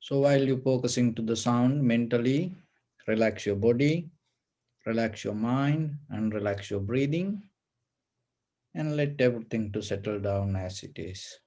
So while you're focusing to the sound, mentally relax your body, relax your mind, and relax your breathing, and let everything to settle down as it is.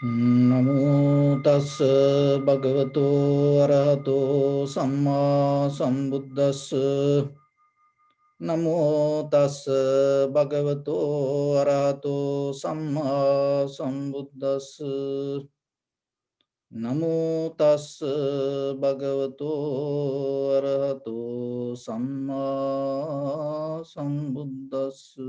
Namo tassa bhagavato arahato samma sambuddhassa. Namo tassa bhagavato arahato samma sambuddhassa. Namo tassa bhagavato arahato samma sambuddhassa.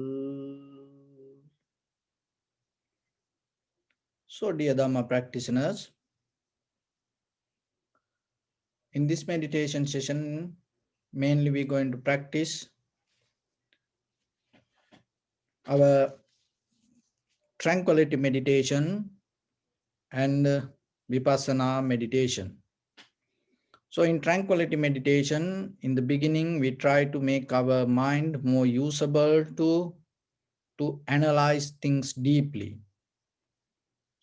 So, dear Dhamma practitioners, in this meditation session, mainly we're going to practice our tranquility meditation and vipassana meditation. So in tranquility meditation, in the beginning, we try to make our mind more usable to analyze things deeply.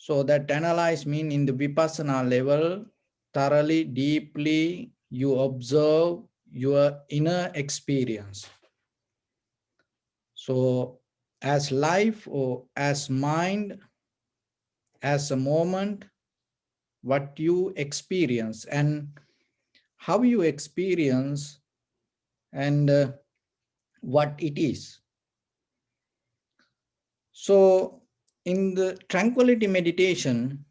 So that analyze mean in the vipassana level, thoroughly, deeply, you observe your inner experience. So as life or as mind, as a moment, what you experience and how you experience and what it is. So in the tranquility meditation,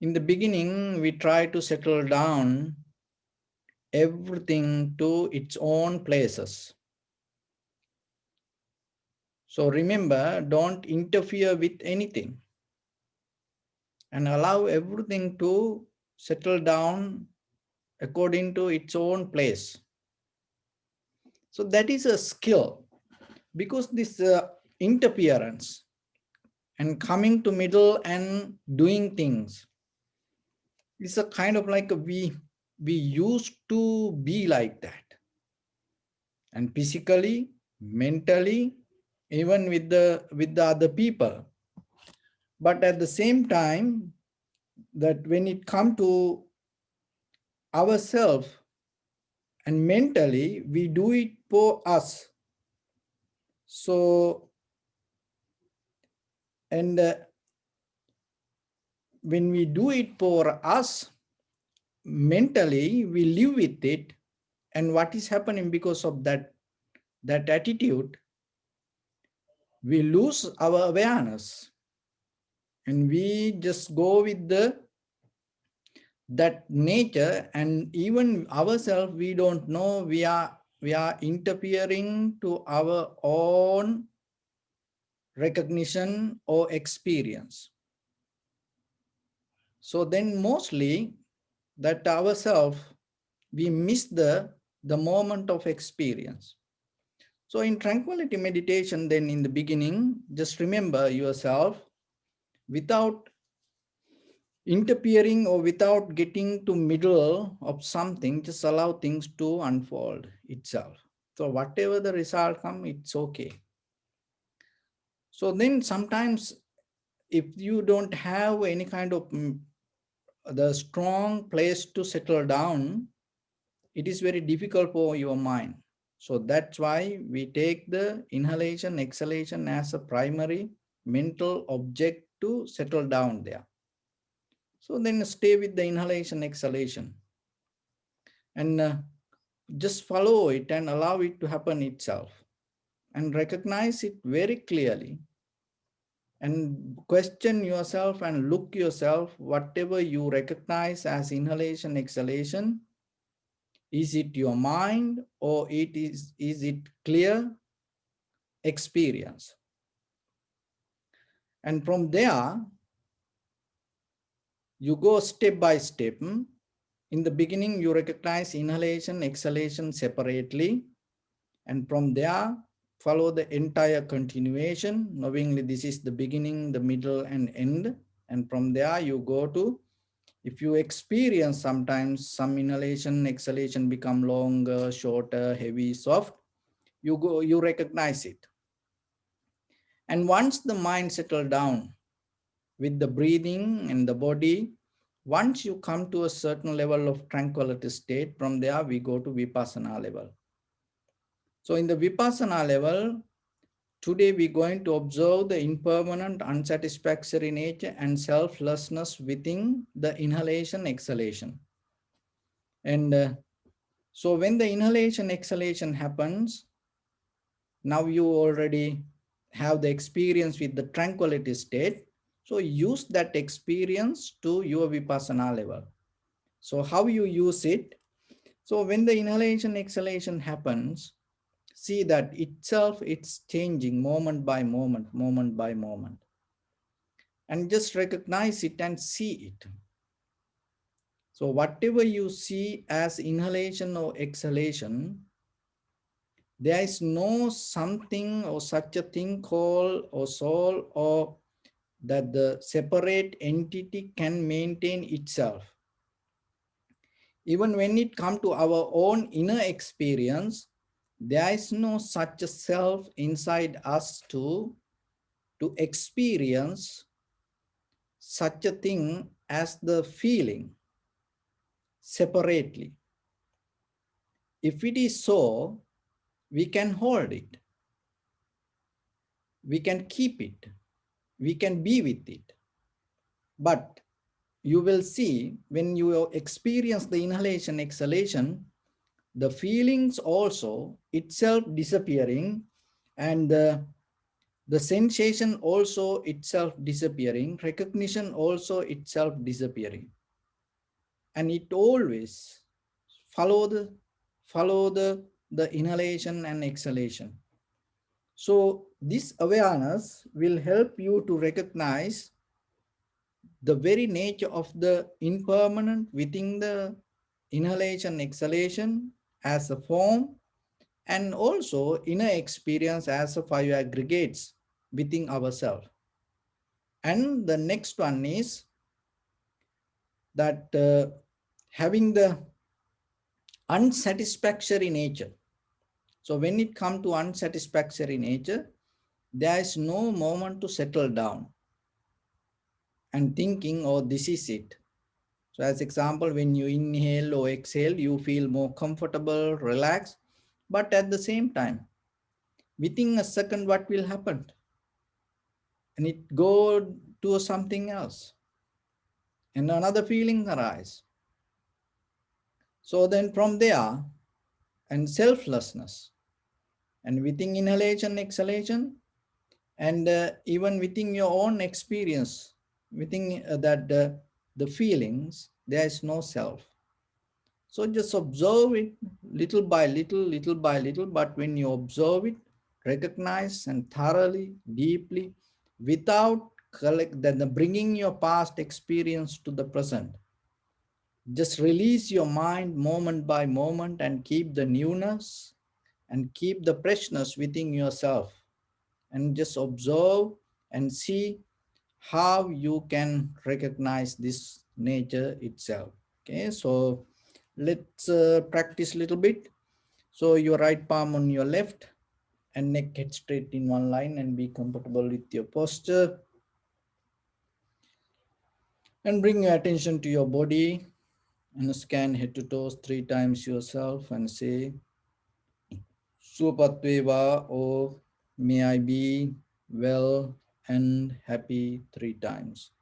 in the beginning, we try to settle down everything to its own places. So remember, don't interfere with anything and allow everything to settle down according to its own place. So that is a skill, because this interference and coming to middle and doing things is a kind of like we used to be like that, and physically, mentally, even with the other people. But at the same time, that when it come to ourselves and mentally, we do it for us. So and when we do it for us, mentally we live with it, and what is happening because of that attitude, we lose our awareness and we just go with that nature, and even ourselves we don't know we are interfering to our own recognition or experience. So then mostly that ourselves we miss the moment of experience. So in tranquility meditation, then in the beginning, just remember yourself without interfering or without getting to middle of something, just allow things to unfold itself. So whatever the result come, it's okay. So then sometimes if you don't have any kind of the strong place to settle down, it is very difficult for your mind. So that's why we take the inhalation, exhalation as a primary mental object to settle down there. So then stay with the inhalation, exhalation, and just follow it and allow it to happen itself, and recognize it very clearly, and question yourself and look yourself, whatever you recognize as inhalation, exhalation, is it your mind or is it clear experience. And from there, you go step by step. In the beginning, you recognize inhalation, exhalation separately. And from there, follow the entire continuation, knowingly this is the beginning, the middle, and end. And from there, you go to, if you experience sometimes some inhalation, exhalation become longer, shorter, heavy, soft, you recognize it. And once the mind settle down with the breathing and the body, once you come to a certain level of tranquility state, from there we go to Vipassana level. So in the Vipassana level, today we're going to observe the impermanent, unsatisfactory nature and selflessness within the inhalation, exhalation. And so when the inhalation, exhalation happens, now you already have the experience with the tranquility state. So use that experience to your Vipassana level. So how you use it? So when the inhalation, exhalation happens, see that itself, it's changing moment by moment, moment by moment. And just recognize it and see it. So whatever you see as inhalation or exhalation, there is no something or such a thing called or soul, or that the separate entity can maintain itself. Even when it comes to our own inner experience, there is no such a self inside us to experience such a thing as the feeling separately. If it is so, we can hold it, we can keep it, we can be with it. But you will see when you experience the inhalation, exhalation, the feelings also itself disappearing, and the sensation also itself disappearing, recognition also itself disappearing. And it always follow the inhalation and exhalation. So this awareness will help you to recognize the very nature of the impermanent within the inhalation, exhalation as a form, and also inner experience as a five aggregates within ourselves. And the next one is that having the unsatisfactory nature. So when it comes to unsatisfactory nature, there is no moment to settle down and thinking, oh, this is it. So as example, when you inhale or exhale, you feel more comfortable, relaxed, but at the same time, within a second, what will happen? And it go to something else, and another feeling arise. So then from there, and selflessness, and within inhalation, exhalation, and even within your own experience, within the feelings, there is no self. So just observe it little by little, but when you observe it, recognize and thoroughly, deeply, without bringing your past experience to the present. Just release your mind moment by moment and keep the newness and keep the freshness within yourself, and just observe and see how you can recognize this nature itself. Okay, so let's practice a little bit. So your right palm on your left and neck head straight in one line, and be comfortable with your posture. And bring your attention to your body and scan head to toes 3 times yourself and say, Supatveva, or may I be well and happy 3 times.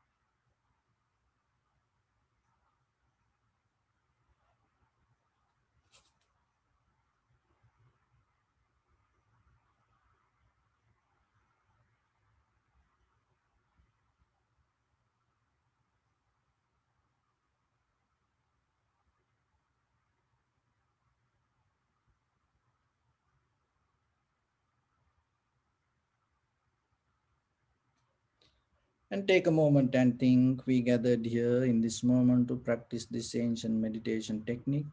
And take a moment and think, we gathered here in this moment to practice this ancient meditation technique.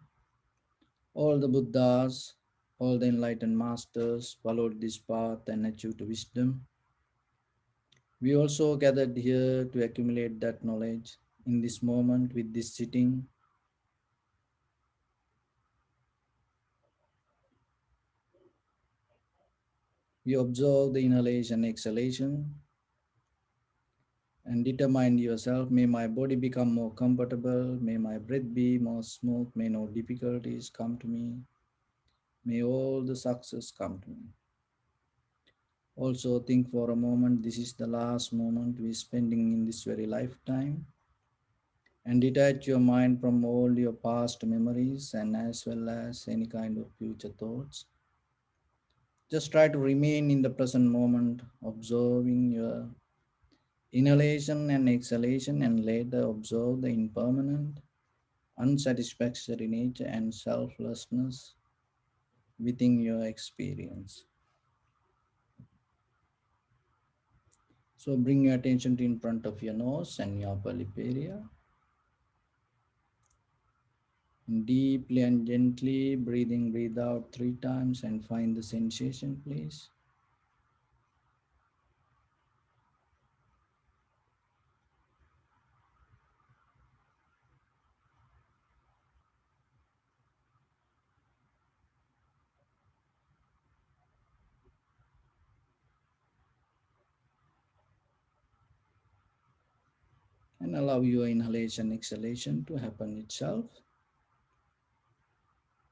All the Buddhas, all the enlightened masters followed this path and achieved wisdom. We also gathered here to accumulate that knowledge. In this moment, with this sitting, we observe the inhalation, exhalation, and determine yourself. May my body become more comfortable. May my breath be more smooth. May no difficulties come to me. May all the success come to me. Also, think for a moment, this is the last moment we're spending in this very lifetime. And detach your mind from all your past memories and as well as any kind of future thoughts. Just try to remain in the present moment, observing your inhalation and exhalation, and later observe the impermanent, unsatisfactory nature and selflessness within your experience. So bring your attention to in front of your nose and your upper lip area. Deeply and gently breathing, breathe out 3 times and find the sensation, please. And allow your inhalation, exhalation to happen itself.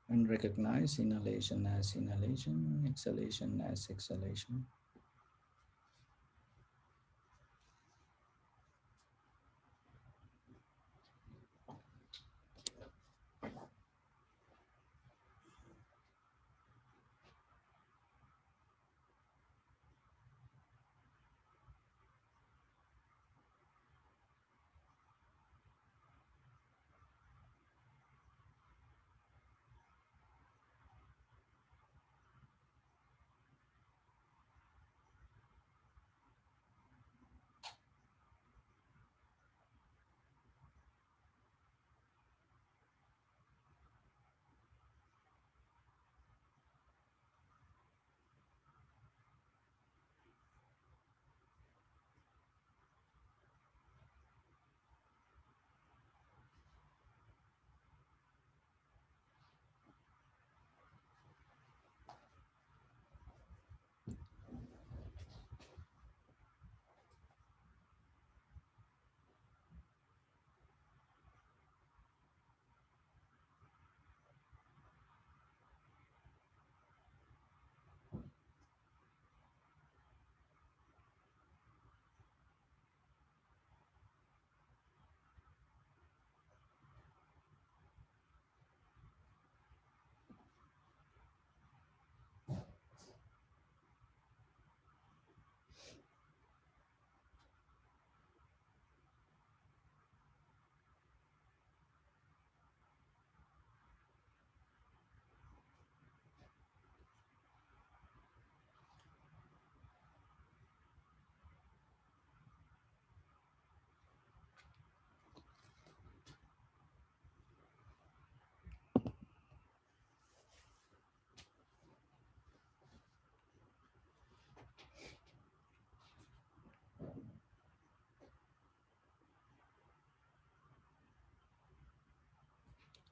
And recognize inhalation as inhalation, exhalation as exhalation.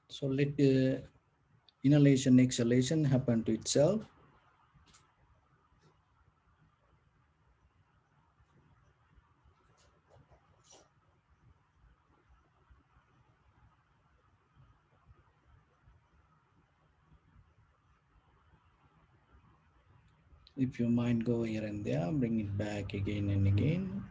So let the inhalation, exhalation happen to itself. If your mind go here and there, bring it back again and again.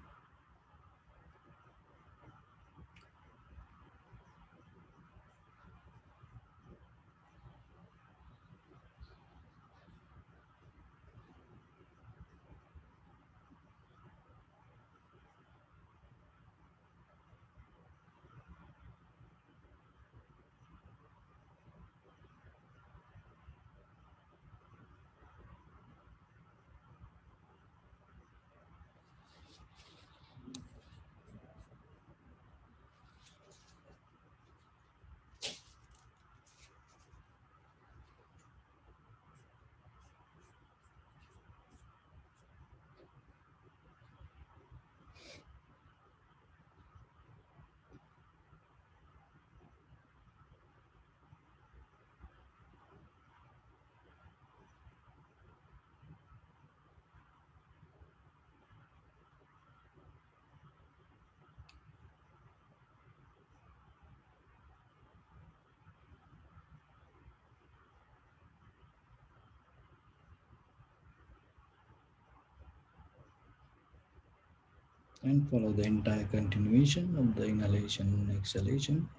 and follow the entire continuation of the inhalation and exhalation.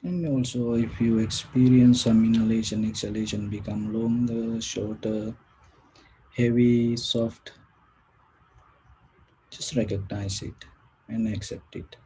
And also, if you experience some inhalation, exhalation become longer, shorter, heavy, soft, just recognize it and accept it.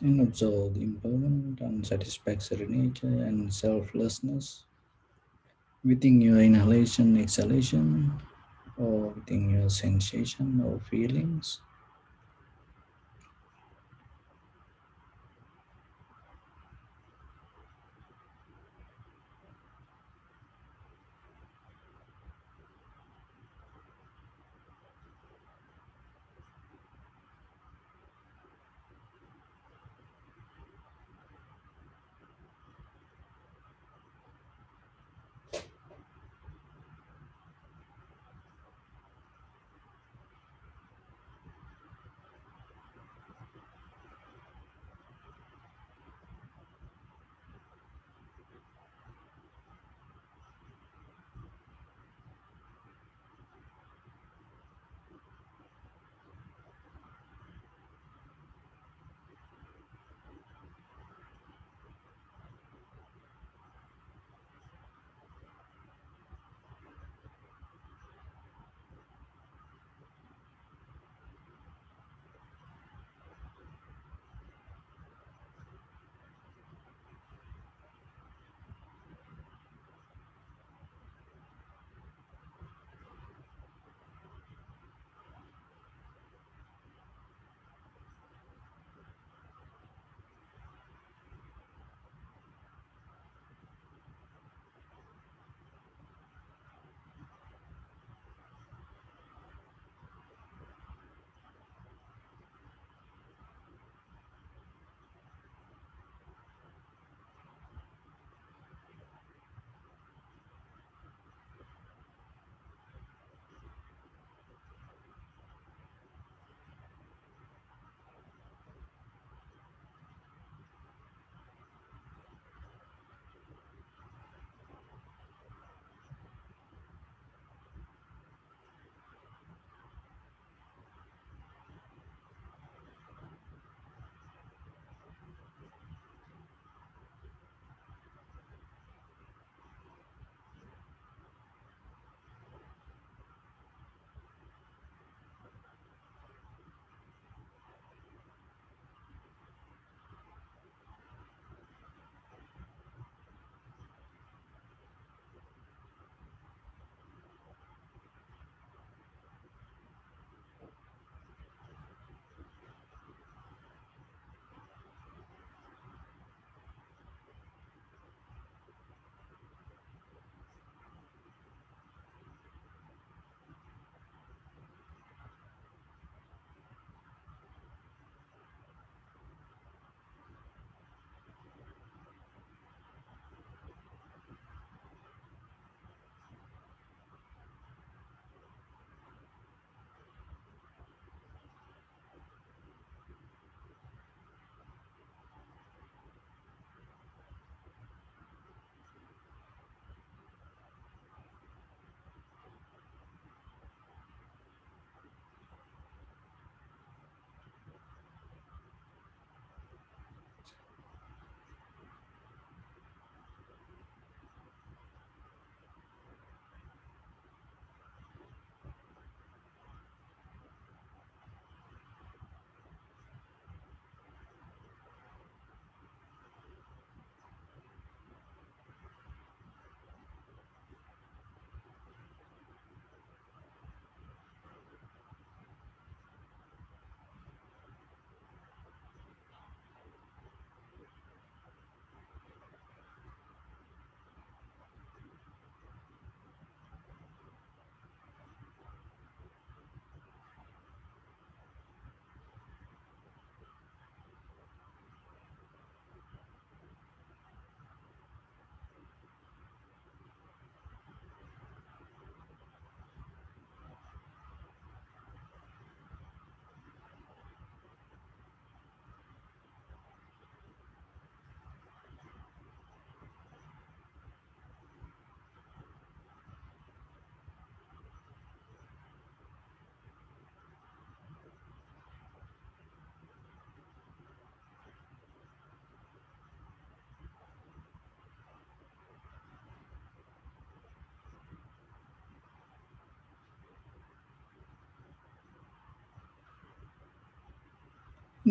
And observe the impermanent, unsatisfactory nature and selflessness within your inhalation, exhalation, or within your sensation or feelings.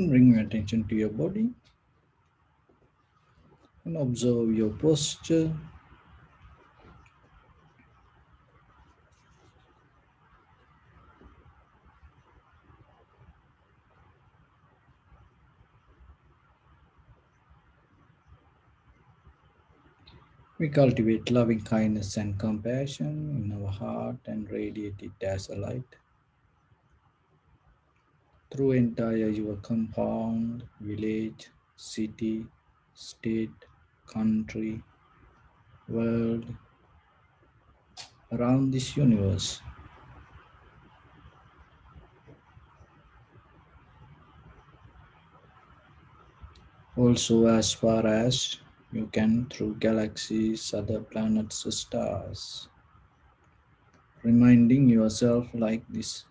Bring your attention to your body and observe your posture. We cultivate loving kindness and compassion in our heart and radiate it as a light through entire your compound, village, city, state, country, world, around this universe. Also, as far as you can through galaxies, other planets, stars, reminding yourself like this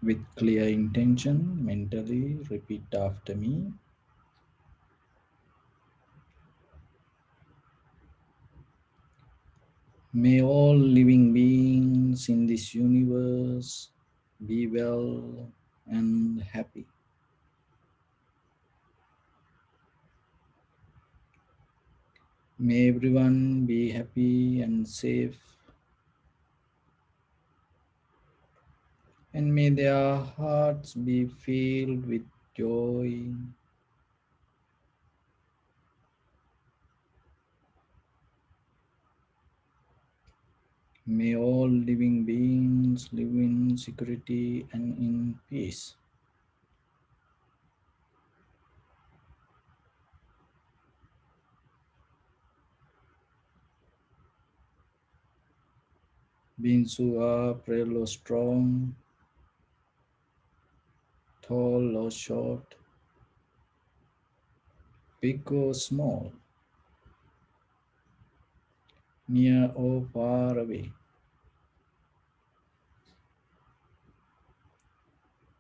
with clear intention, mentally repeat after me. May all living beings in this universe be well and happy. May everyone be happy and safe, and may their hearts be filled with joy. May all living beings live in security and in peace. Beings who are frail or strong, tall or short, big or small, near or far away,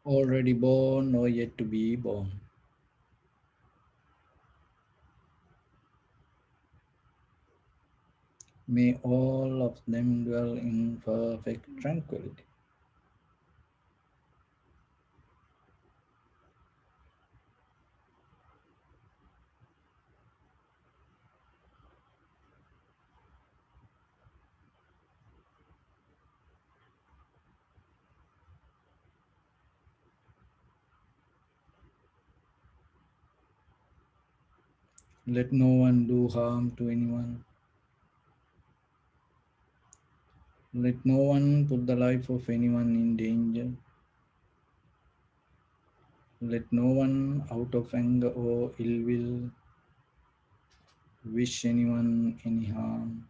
already born or yet to be born. May all of them dwell in perfect tranquility. Let no one do harm to anyone. Let no one put the life of anyone in danger. Let no one, out of anger or ill will, wish anyone any harm.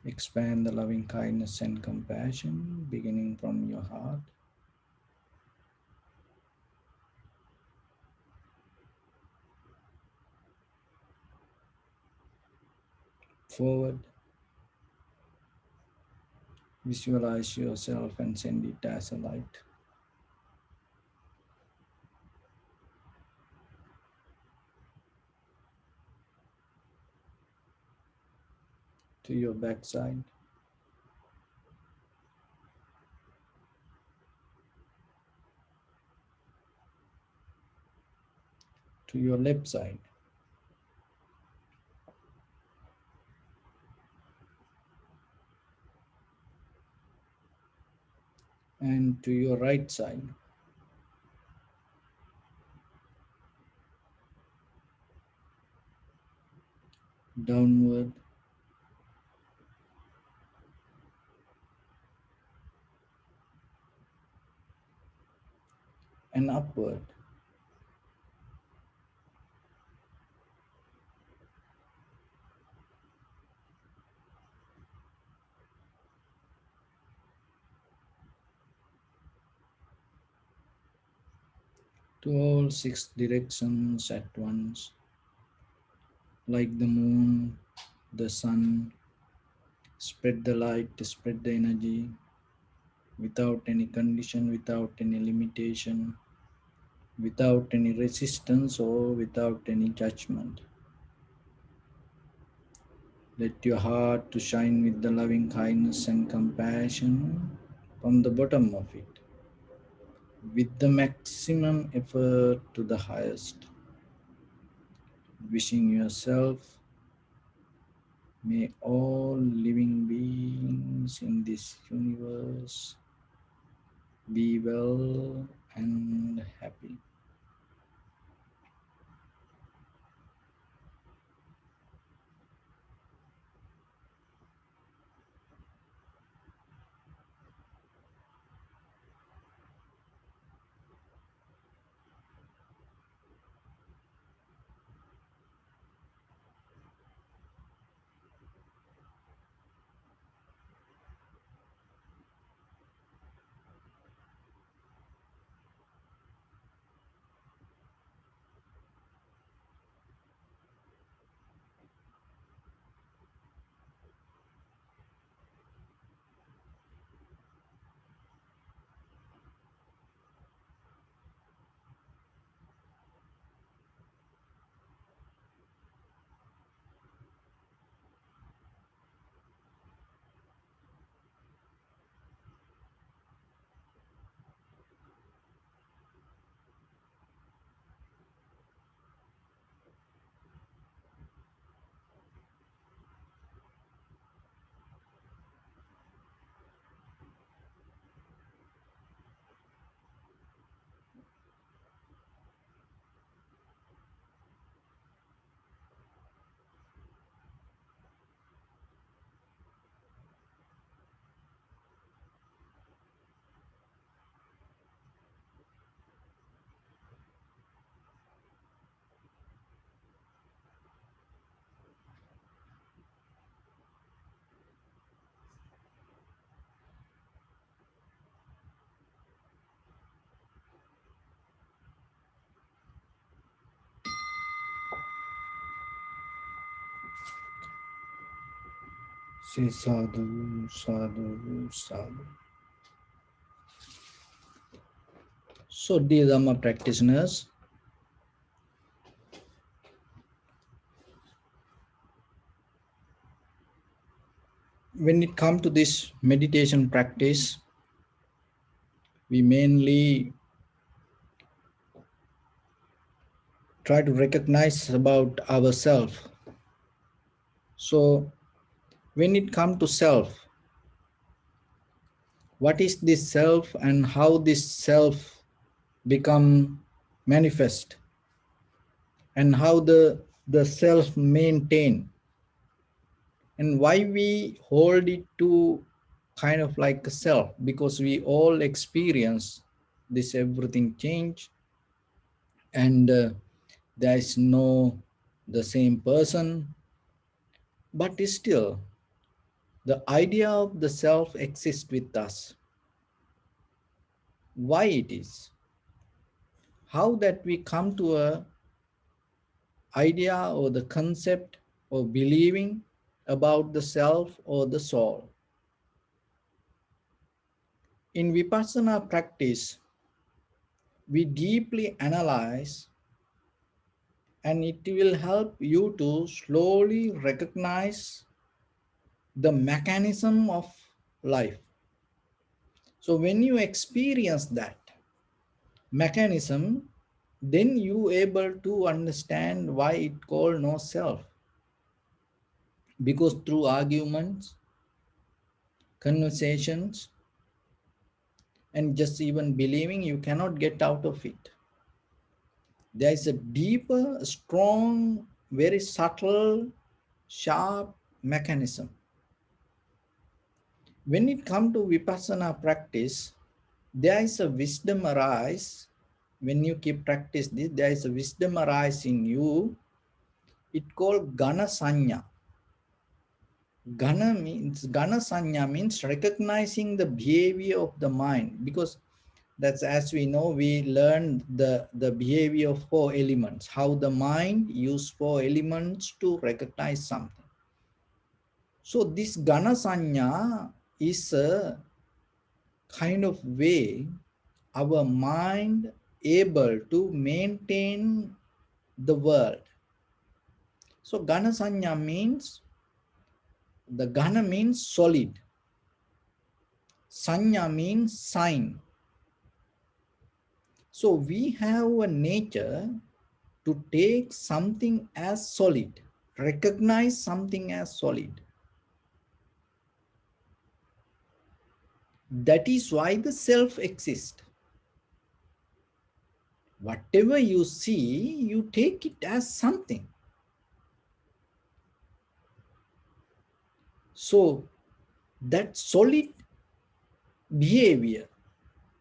Expand the loving kindness and compassion beginning from your heart forward. Visualize yourself and send it as a light to your backside, to your left side, and to your right side, downward and upward. To all six directions at once, like the moon, the sun, spread the light, spread the energy without any condition, without any limitation, without any resistance or without any judgment. Let your heart to shine with the loving kindness and compassion from the bottom of it, with the maximum effort to the highest. Wishing yourself, may all living beings in this universe be well and happy. Say sadhu, sadhu, sadhu. So, dear Dhamma practitioners, when it comes to this meditation practice, we mainly try to recognize about ourselves. So, when it comes to self, what is this self and how this self become manifest, and how the self maintain, and why we hold it to kind of like a self, because we all experience this everything change, and there is no the same person, but still the idea of the self exists with us. Why it is, how that we come to a idea or the concept or believing about the self or the soul. In vipassana practice, we deeply analyze, and it will help you to slowly recognize the mechanism of life. So when you experience that mechanism, then you able to understand why it called no self, because through arguments, conversations, and just even believing, you cannot get out of it. There is a deeper, strong, very subtle, sharp mechanism. When it comes to vipassana practice, there is a wisdom arise. When you keep practice this, there is a wisdom arise in you. It called Gana Sanya. Gana Sanya means recognizing the behavior of the mind, because that's, as we know, we learn the behavior of four elements, how the mind use four elements to recognize something. So this Gana Sanya is a kind of way our mind able to maintain the world. So Gana Sanya means The Ghana means solid. Sanya means sign. So we have a nature to take something as solid, recognize something as solid. That is why the self exists. Whatever you see, you take it as something. So that solid behavior,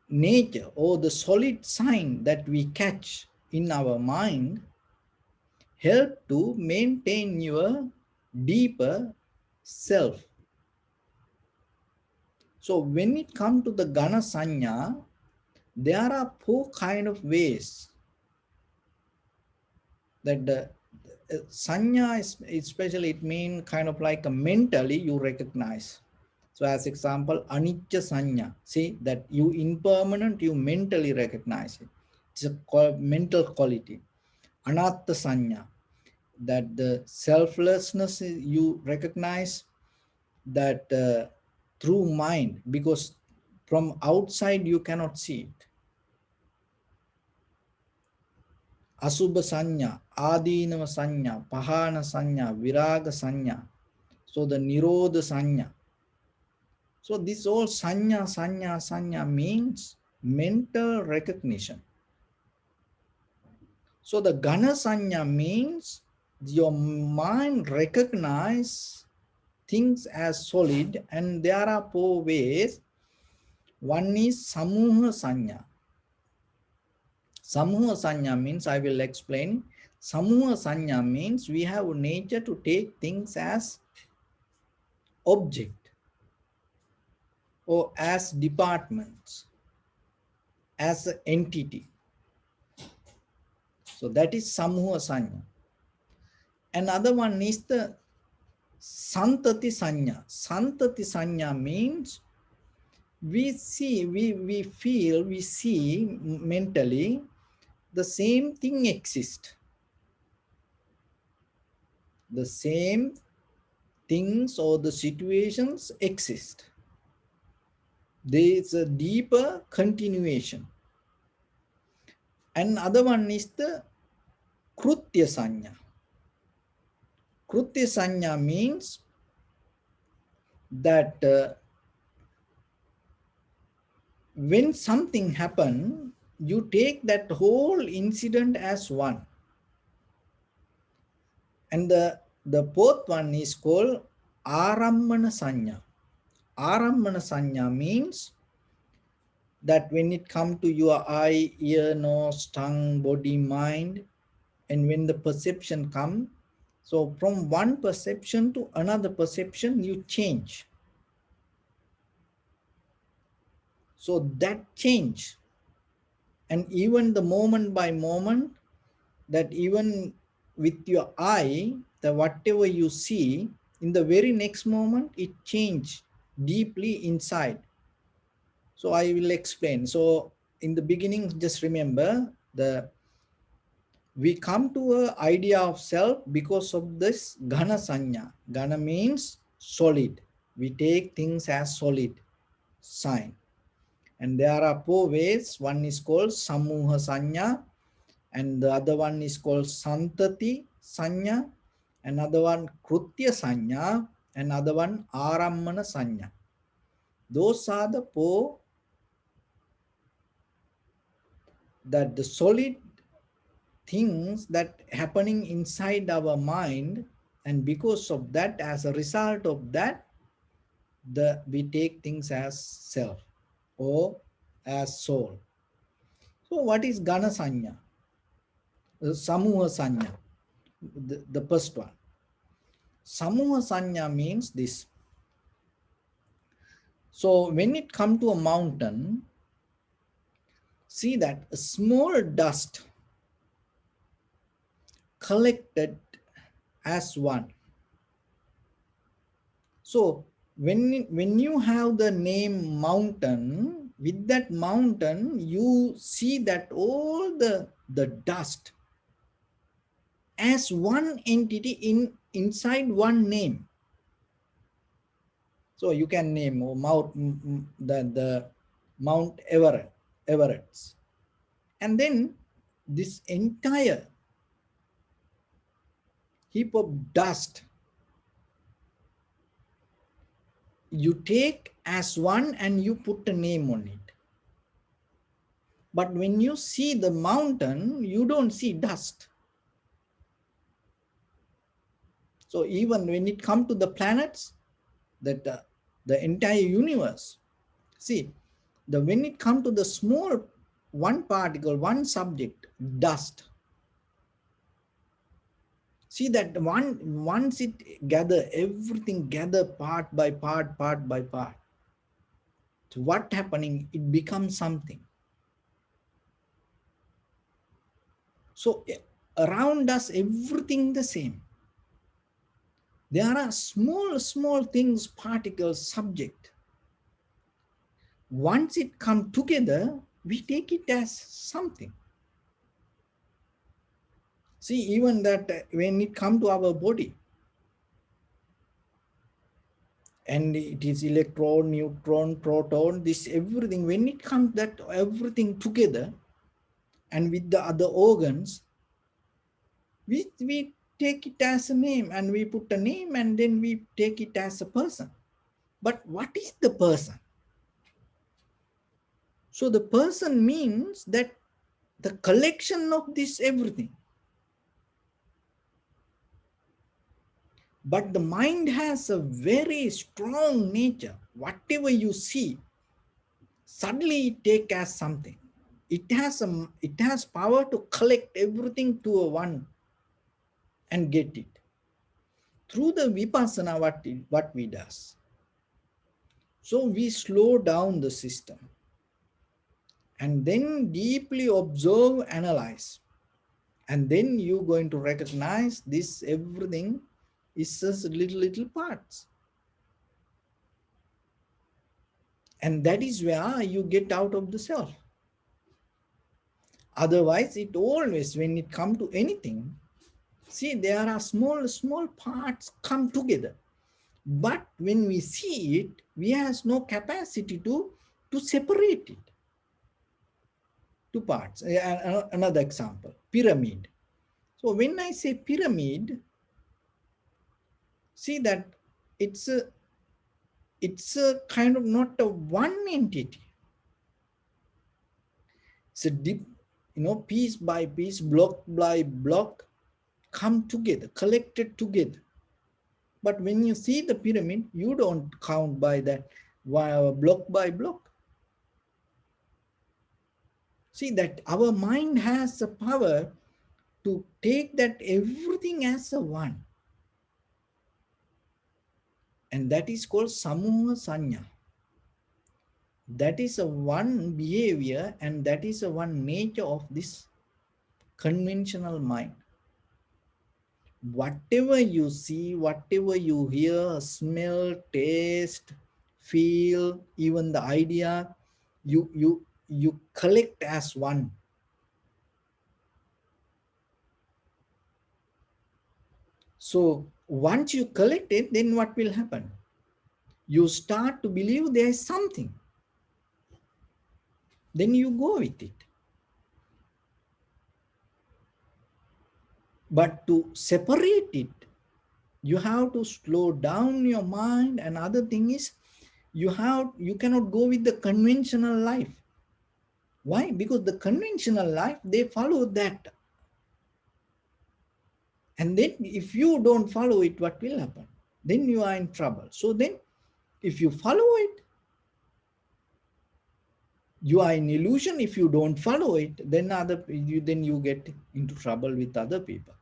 nature, or the solid sign that we catch in our mind help to maintain your deeper self. So when it comes to the Gana Sanya, there are four kind of ways that the Sanya is, especially it means kind of like a mentally you recognize. So as example, Anicca Sanya, see that you impermanent, you mentally recognize it. It's a mental quality. Anatta Sanya, that the selflessness you recognize that through mind, because from outside you cannot see it. Asubha Sanya, Adinava Sanya, Pahana Sanya, Viraga Sanya. So the Nirodha Sanya. So this all Sanya means mental recognition. So the Gana Sanya means your mind recognize things as solid, and there are four ways. One is Samuha Sanya. Samuha Sanya means, I will explain. Samuha Sanya means we have nature to take things as object or as departments, as an entity. So that is Samuha Sanya. Another one is the Santati Sanya. Santati Sanya means we see, we feel, we see mentally the same thing exists. The same things or the situations exist. There is a deeper continuation. Another one is the Krutya Sanya. Krutya Sanya means that when something happens, you take that whole incident as one. And the fourth one is called Arammana Sanya. Arammana Sanya means that when it comes to your eye, ear, nose, tongue, body, mind, and when the perception comes, so from one perception to another perception, you change. So that change, and even the moment by moment, that even with your eye, the whatever you see, in the very next moment, it change deeply inside. So I will explain. So in the beginning, just remember we come to an idea of self because of this Ghana Sanya. Ghana means solid. We take things as solid sign. And there are four ways. One is called Samuha Sanya, and the other one is called Santati Sanya, another one Krutya Sanya, another one Arammana Sanya. Those are the four, that the solid things that happening inside our mind, and because of that, as a result of that, we take things as self or as soul. So what is Gana Sanya? Samuha Sanya, the first one. Samuha Sanya means this. So when it comes to a mountain, see that a small dust collected as one. So when you have the name mountain, with that mountain, you see that all the dust as one entity inside one name. So you can name the Mount Everest. And then this entire heap of dust you take as one and you put a name on it. But when you see the mountain, you don't see dust. So even when it comes to the planets, that the entire universe, see, when it comes to the small one particle, one subject, dust, see that once it gather, everything gather part by part, part by part. So what happening? It becomes something. So around us, everything the same. There are small things, particles, subject. Once it come together, we take it as something. See, even that when it come to our body, and it is electron, neutron, proton, this everything, when it comes that everything together, and with the other organs, we take it as a name, and we put a name, and then we take it as a person. But what is the person? So the person means that the collection of this everything. But the mind has a very strong nature. Whatever you see, suddenly it take as something. It has power to collect everything to a one and get it. Through the vipassana, what we does. So we slow down the system and then deeply observe, analyze. And then you're going to recognize this everything is just little parts. And that is where you get out of the self. Otherwise, it always, when it comes to anything, see, there are small parts come together. But when we see it, we have no capacity to separate it to parts. Another example, pyramid. So when I say pyramid, see that it's a kind of not a one entity. It's a deep, piece by piece, block by block, come together, collected together. But when you see the pyramid, you don't count by that block by block. See that our mind has the power to take that everything as a one. And that is called samuha sanya. That is a one behavior, and that is a one nature of this conventional mind. Whatever you see, whatever you hear, smell, taste, feel, even the idea, you collect as one. So once you collect it, then what will happen? You start to believe there is something. Then you go with it. But to separate it, you have to slow down your mind. And other thing is, you cannot go with the conventional life. Why? Because the conventional life, they follow that. And then if you don't follow it, what will happen? Then you are in trouble. So then if you follow it, you are in illusion. If you don't follow it, then you get into trouble with other people.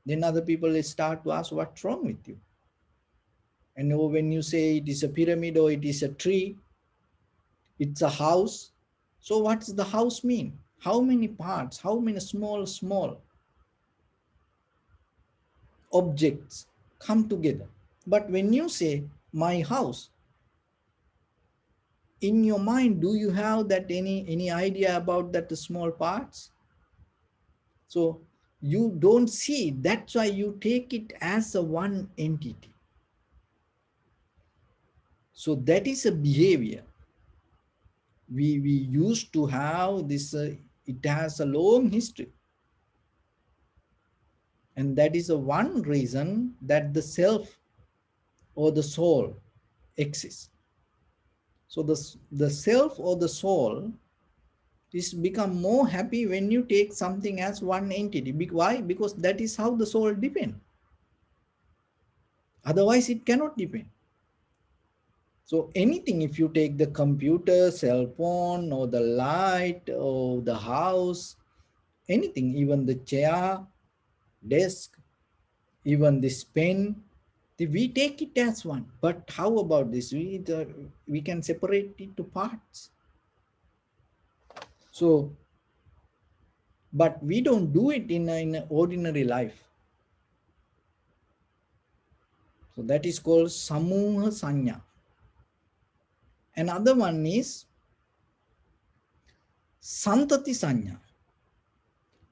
Then other people start to ask what's wrong with you. And when you say it is a pyramid or it is a tree, it's a house. So what does the house mean? How many parts? How many small objects come together? But when you say my house, in your mind, do you have that any idea about that small parts? So you don't see. That's why you take it as a one entity. So that is a behavior. We used to have this, it has a long history. And that is the one reason that the self or the soul exists. So the self or the soul is become more happy when you take something as one entity. Why? Because that is how the soul depends. Otherwise, it cannot depend. So anything, if you take the computer, cell phone, or the light, or the house, anything, even the chair, desk, even this pen, we take it as one. But how about this? We can separate it to parts. So, but we don't do it in a ordinary life. So that is called Samuha Sanya. Another one is Santati Sanya.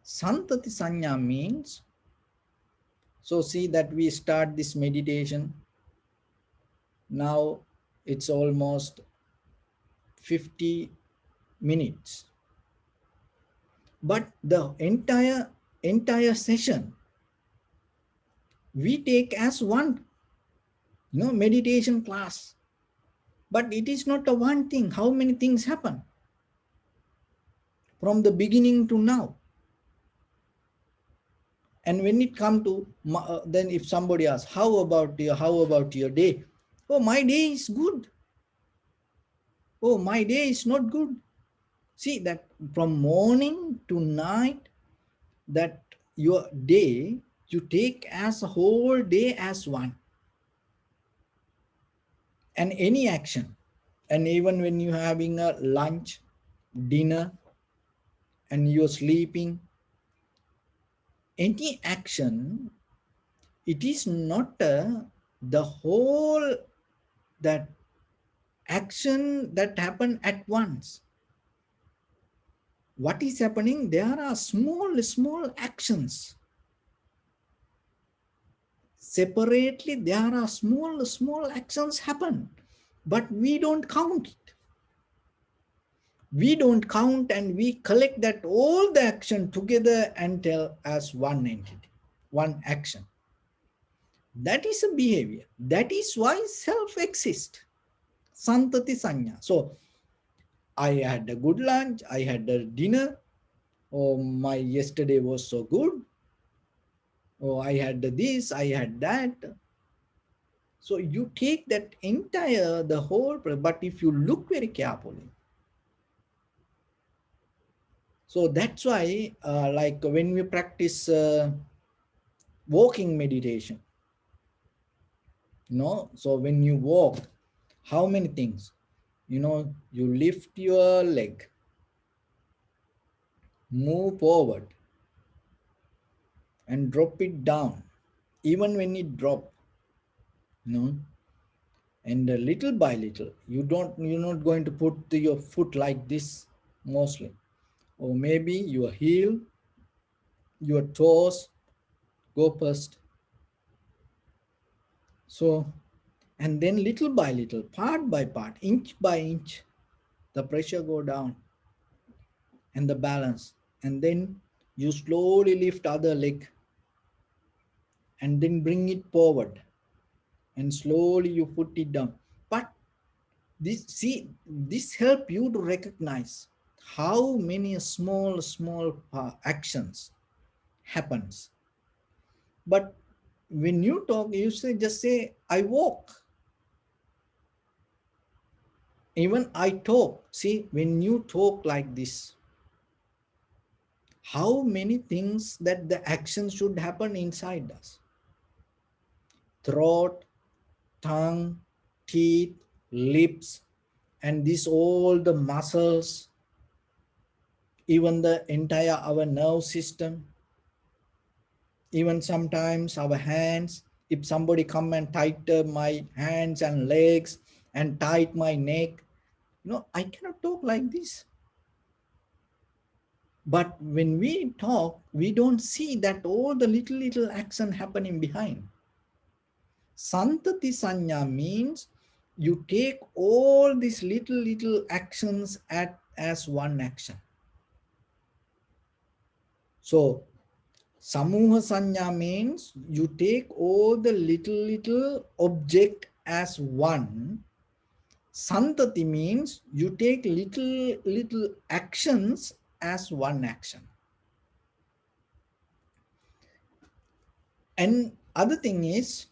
Santati Sanya means, so see that we start this meditation. Now it's almost 50 minutes. But the entire session we take as one, meditation class. But it is not a one thing. How many things happen from the beginning to now? And when it come to then if somebody asks, how about your day? Oh, my day is good. Oh, my day is not good. See that from morning to night, that your day you take as a whole day as one. And any action, and even when you're having a lunch, dinner, and you're sleeping, any action, it is not the whole that action that happen at once. What is happening? There are small actions. Separately, there are small actions happen, but we don't count it. We don't count, and we collect that all the action together and tell as one entity, one action. That is a behavior. That is why self exists. Santati Sanya. So I had a good lunch, I had a dinner, oh, my yesterday was so good, oh, I had this, I had that. So you take that entire, the whole, but if you look very carefully, so that's why like when we practice walking meditation, so when you walk, how many things, you lift your leg, move forward, and drop it down. Even when it drop, and little by little, you're not going to put your foot like this mostly, or maybe your heel, your toes go first. So, and then little by little, part by part, inch by inch, the pressure go down and the balance. And then you slowly lift other leg and then bring it forward, and slowly you put it down. But this help you to recognize how many small actions happens. But when you talk, you just say I walk. Even I talk. See, when you talk like this, how many things that the action should happen inside us? Throat, tongue, teeth, lips, and this all the muscles, even the entire our nerve system, even sometimes our hands. If somebody come and tighten my hands and legs and tight my neck, I cannot talk like this. But when we talk, we don't see that all the little action happening behind. Santati Sanya means you take all these little actions as one action. So Samuha Sanya means you take all the little object as one. Santati means you take little actions as one action. And other thing is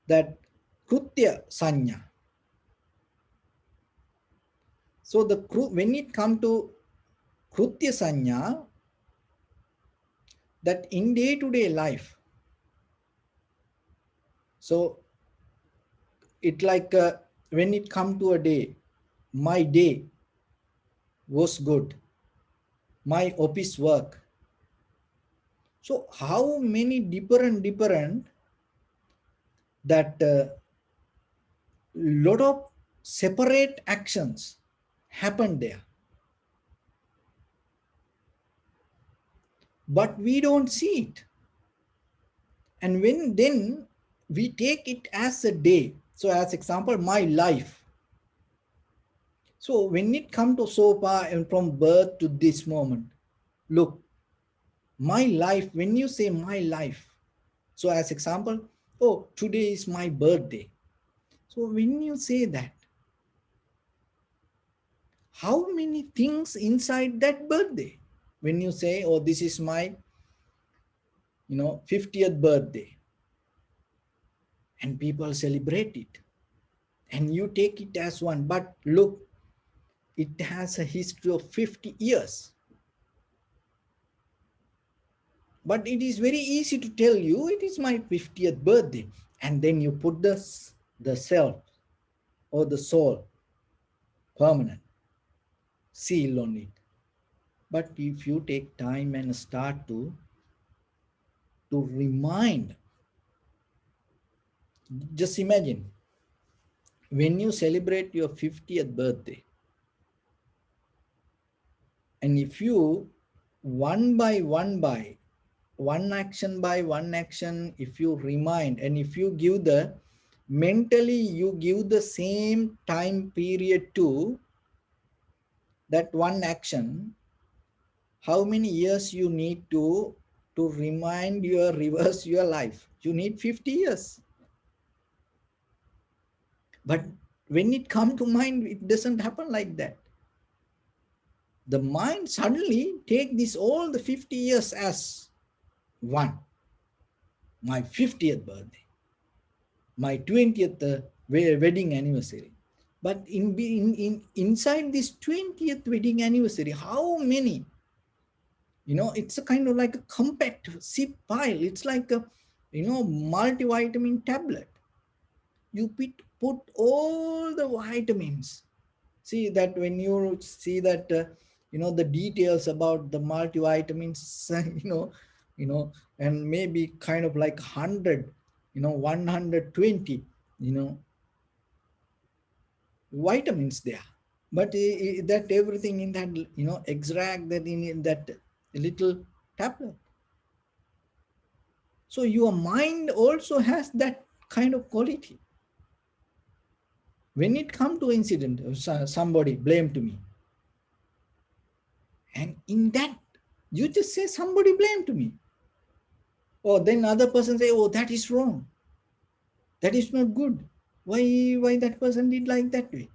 that Krutya Sanya. So when it comes to Krutya Sanya, that in day-to-day life, so it like when it come to a day, my day was good, my office work. So how many different that lot of separate actions happen there, but we don't see it. And when then we take it as a day. So as example, my life. So when it come to so far and from birth to this moment, look, my life, when you say my life, so as example, oh, today is my birthday. So when you say that, how many things inside that birthday? When you say, oh, this is my 50th birthday, and people celebrate it, and you take it as one, but look, it has a history of 50 years. But it is very easy to tell you it is my 50th birthday, and then you put the self or the soul permanent seal on it. But if you take time and start to remind, just imagine when you celebrate your 50th birthday, and if you one action by one action, if you remind, and if you give the mentally, you give the same time period to that one action, how many years you need to remind your reverse your life? You need 50 years. But when it come to mind, it doesn't happen like that. The mind suddenly take this all the 50 years as one. My 50th birthday, my 20th wedding anniversary. But inside this 20th wedding anniversary, how many? It's a kind of like a compact zip file. It's like a multivitamin tablet. You put all the vitamins. See that when you see that the details about the multivitamins, you know and maybe kind of like 100, 120, vitamins there. But that everything in that extract that in that little tablet. So your mind also has that kind of quality. When it come to incident, somebody blame to me, and in that you just say somebody blame to me, or then other person say, oh, that is wrong, that is not good, why that person did like that way.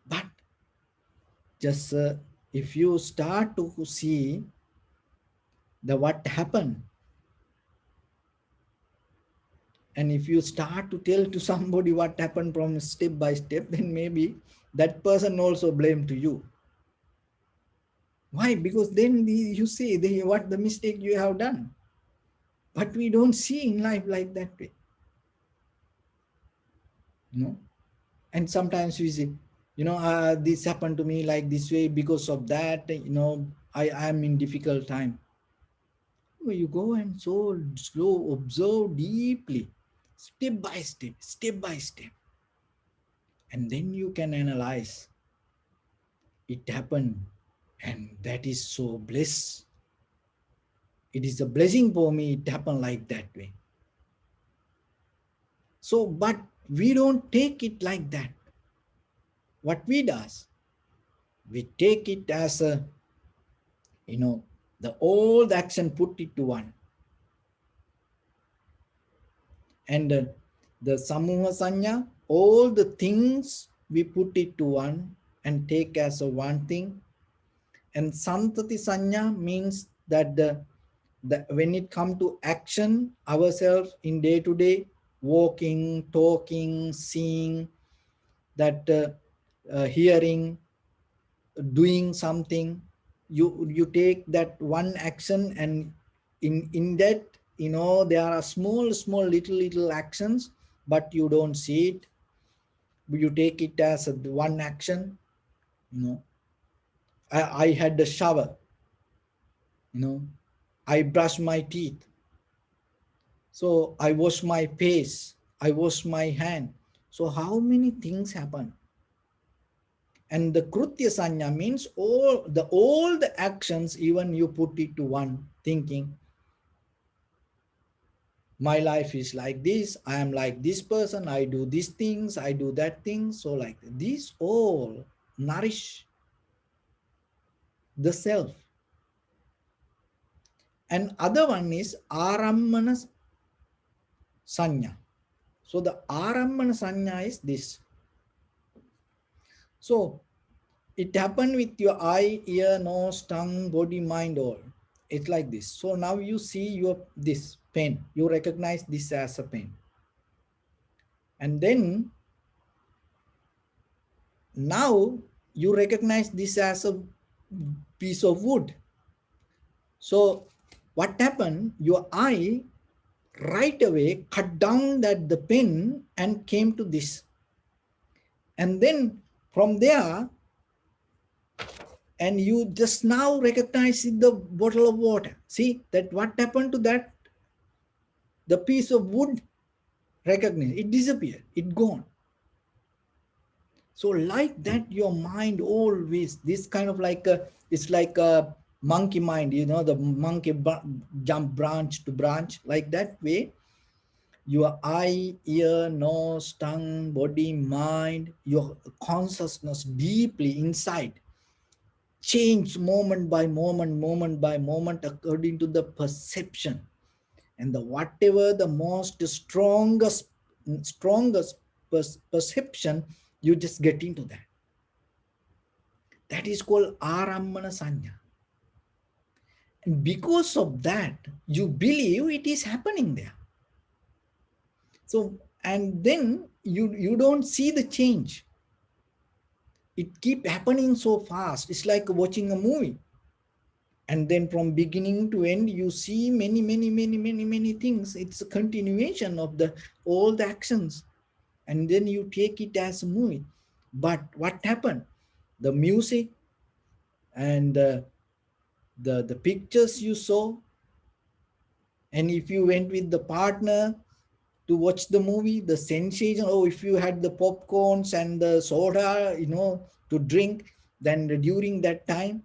But just if you start to see the what happened, and if you start to tell to somebody what happened from step by step, then maybe that person also blame to you. Why? Because then you see what the mistake you have done. But we don't see in life like that way. And sometimes we say, this happened to me like this way because of that, I am in difficult time. You go and so slow, observe deeply, step by step. And then you can analyze. It happened, and that is so bliss. It is a blessing for me, it happened like that way. So, but we don't take it like that. What we does, we take it as a, the old action, put it to one. And the samuha sanya, all the things we put it to one and take as a one thing. And santati sanya means that the when it come to action ourselves in day to day, walking, talking, seeing, that hearing, doing something, you take that one action, and in that, there are small little actions, but you don't see it. You take it as one action. you know I had the shower, you know I brush my teeth, so I wash my face, I wash my hand. So how many things happen? And the krutya sanya means all the actions, even you put it to one, thinking, my life is like this, I am like this person, I do these things, I do that thing. So like these all nourish the self. And other one is arammana sanya. So the arammana sanya is this. So it happened with your eye, ear, nose, tongue, body, mind, all. It's like this. So now you see your this pen. You recognize this as a pen. And then now you recognize this as a piece of wood. So what happened? Your eye right away cut down that the pen and came to this. And then from there, and you just now recognize the bottle of water. See that what happened to that? The piece of wood, recognize it disappeared, it gone. So like that, your mind always this kind of like a, it's like a monkey mind, the monkey jump branch to branch, like that way. Your eye, ear, nose, tongue, body, mind, your consciousness deeply inside change moment by moment according to the perception. And the whatever the most strongest perception, you just get into that. That is called arammana sanya. And because of that, you believe it is happening there. So, and then you don't see the change. It keep happening so fast. It's like watching a movie. And then from beginning to end, you see many things. It's a continuation of all the actions. And then you take it as a movie. But what happened? The music and the pictures you saw, and if you went with the partner to watch the movie, the sensation, if you had the popcorns and the soda, to drink, then during that time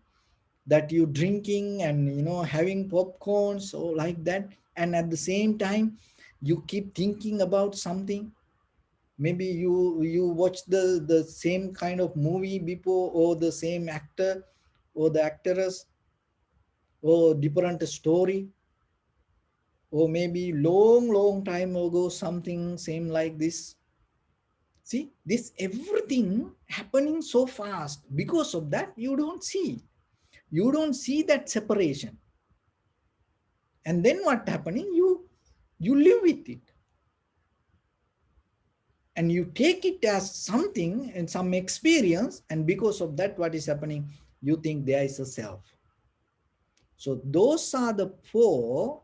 that you drinking and having popcorns, so like that, and at the same time you keep thinking about something. Maybe you watch the same kind of movie before, or the same actor or the actress, or different story, or maybe long time ago something same like this. See, this everything happening so fast. Because of that, you don't see that separation. And then what happening? You live with it, and you take it as something and some experience, and because of that, what is happening? You think there is a self. So those are the four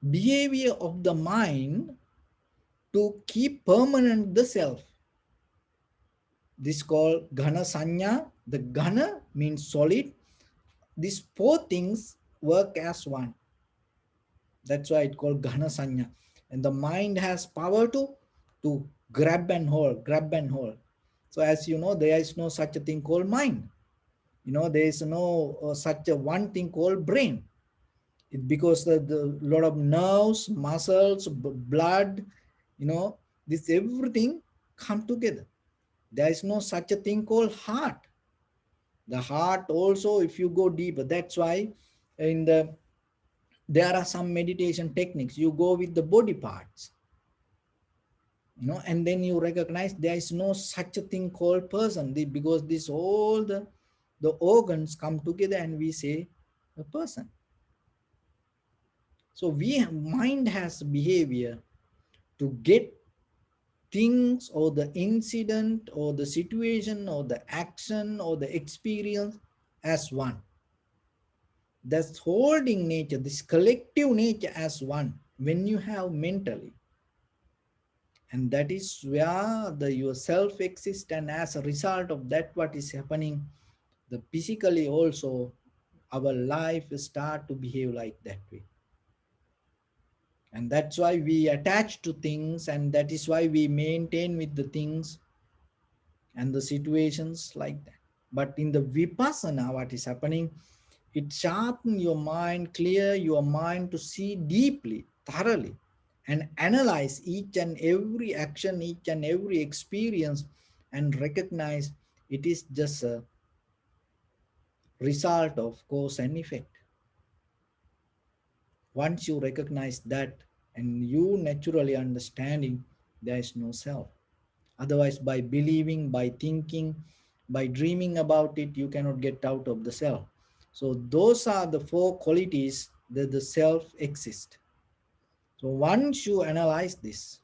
behavior of the mind to keep permanent the self. This called ghana sanya. The ghana means solid. These four things work as one. That's why it called ghana sanya. And the mind has power to grab and hold. So as you know, there is no such a thing called mind. There is no such a one thing called brain. Because the lot of nerves, muscles, blood, you know, this everything come together. There is no such a thing called heart. The heart also, if you go deeper, that's why in the there are some meditation techniques. You go with the body parts, and then you recognize there is no such a thing called person, because this all the organs come together and we say a person. So we mind has behavior to get things or the incident or the situation or the action or the experience as one. That's holding nature, this collective nature as one when you have mentally. And that is where the yourself exists, and as a result of that what is happening, the physically also our life start to behave like that way. And that's why we attach to things, and that is why we maintain with the things and the situations like that. But in the vipassana, what is happening, it sharpens your mind, clear your mind to see deeply, thoroughly, and analyze each and every action, each and every experience, and recognize it is just a result of cause and effect. Once you recognize that, and you naturally understanding, there is no self. Otherwise, by believing, by thinking, by dreaming about it, you cannot get out of the self. So those are the four qualities that the self exists. So once you analyze this,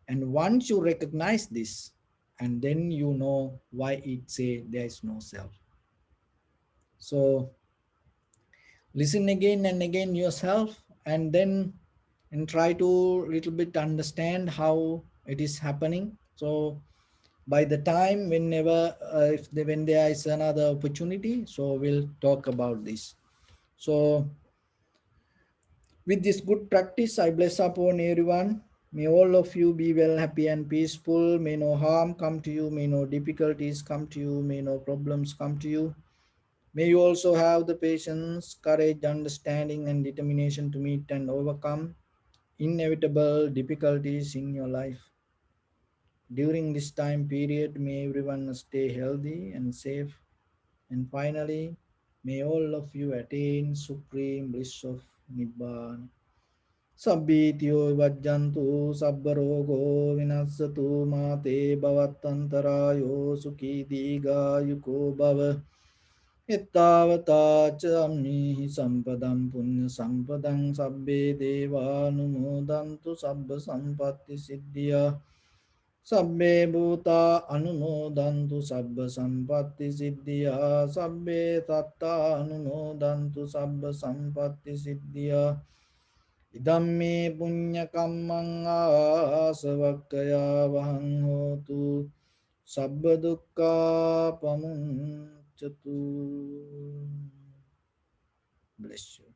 and once you recognize this, and then you know why it say there is no self. So listen again and again yourself, and then and try to little bit understand how it is happening. So by the time whenever when there is another opportunity, so we'll talk about this. So with this good practice, I bless upon everyone. May all of you be well, happy and peaceful. May no harm come to you, may no difficulties come to you, may no problems come to you. May you also have the patience, courage, understanding and determination to meet and overcome inevitable difficulties in your life. During this time period, may everyone stay healthy and safe. And finally, may all of you attain supreme bliss of Nibbana. Sabbityo vajjantu sabbarogo vinasatu mate bhavatantarayo sukhi diga yuko bhava. Ittavata chammihi sampadam punya sampadam sabbe deva numodantu sabba sampatti siddhya. Sabbe bhuta anumodantu sabba sampatti siddhya. Sabbe tatta anumodantu sabba sampatti siddhya. Idamme punya kammang asavakkaya vahang hotu. Sabba dukkha pamuncatu. Bless you.